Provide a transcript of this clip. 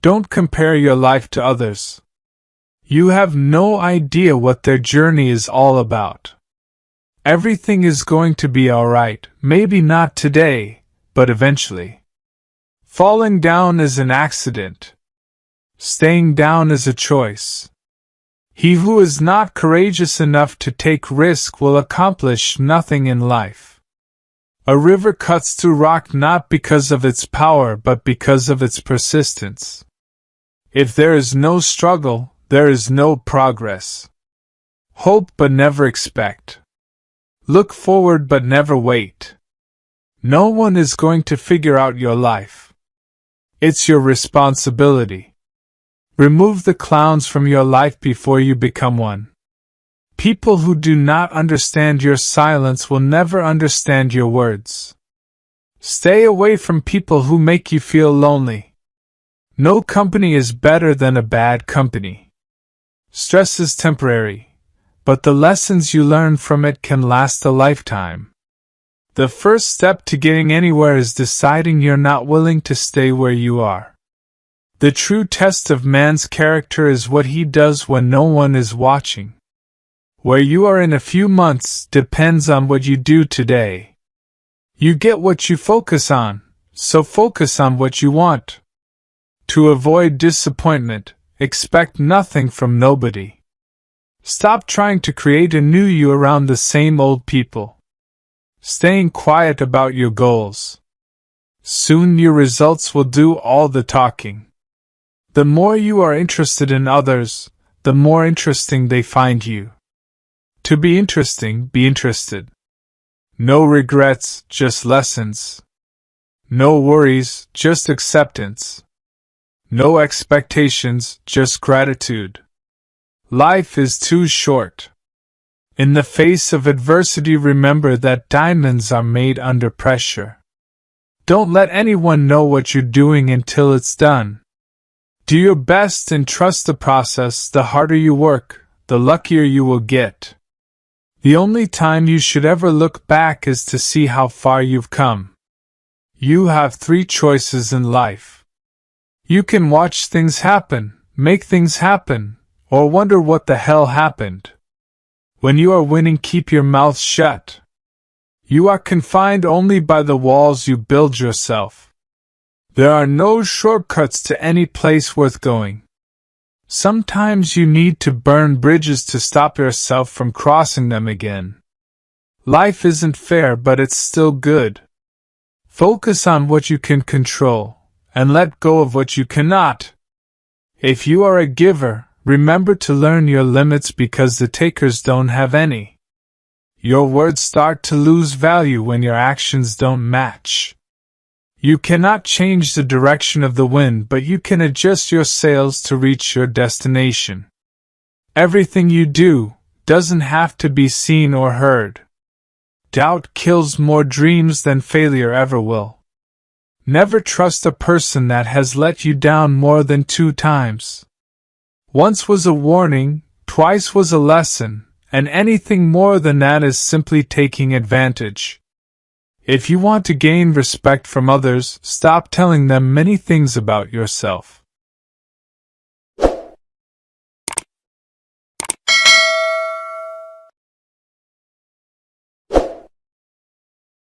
Don't compare your life to others. You have no idea what their journey is all about. Everything is going to be alright, maybe not today, but eventually. Falling down is an accident. Staying down is a choice. He who is not courageous enough to take risk will accomplish nothing in life. A river cuts through rock not because of its power but because of its persistence. If there is no struggle, there is no progress. Hope but never expect. Look forward but never wait. No one is going to figure out your life. It's your responsibility. Remove the clowns from your life before you become one. People who do not understand your silence will never understand your words. Stay away from people who make you feel lonely. No company is better than a bad company. Stress is temporary, but the lessons you learn from it can last a lifetime. The first step to getting anywhere is deciding you're not willing to stay where you are. The true test of man's character is what he does when no one is watching. Where you are in a few months depends on what you do today. You get what you focus on, so focus on what you want. To avoid disappointment, expect nothing from nobody. Stop trying to create a new you around the same old people. Staying quiet about your goals. Soon your results will do all the talking. The more you are interested in others, the more interesting they find you. To be interesting, be interested. No regrets, just lessons. No worries, just acceptance. No expectations, just gratitude. Life is too short. In the face of adversity, remember that diamonds are made under pressure. Don't let anyone know what you're doing until it's done. Do your best and trust the process. The harder you work, the luckier you will get. The only time you should ever look back is to see how far you've come. You have 3 choices in life. You can watch things happen, make things happen, or wonder what the hell happened. When you are winning, keep your mouth shut. You are confined only by the walls you build yourself. There are no shortcuts to any place worth going. Sometimes you need to burn bridges to stop yourself from crossing them again. Life isn't fair, but it's still good. Focus on what you can control, and let go of what you cannot. If you are a giver, remember to learn your limits because the takers don't have any. Your words start to lose value when your actions don't match. You cannot change the direction of the wind, but you can adjust your sails to reach your destination. Everything you do doesn't have to be seen or heard. Doubt kills more dreams than failure ever will. Never trust a person that has let you down more than 2 times. Once was a warning, twice was a lesson, and anything more than that is simply taking advantage. If you want to gain respect from others, stop telling them many things about yourself.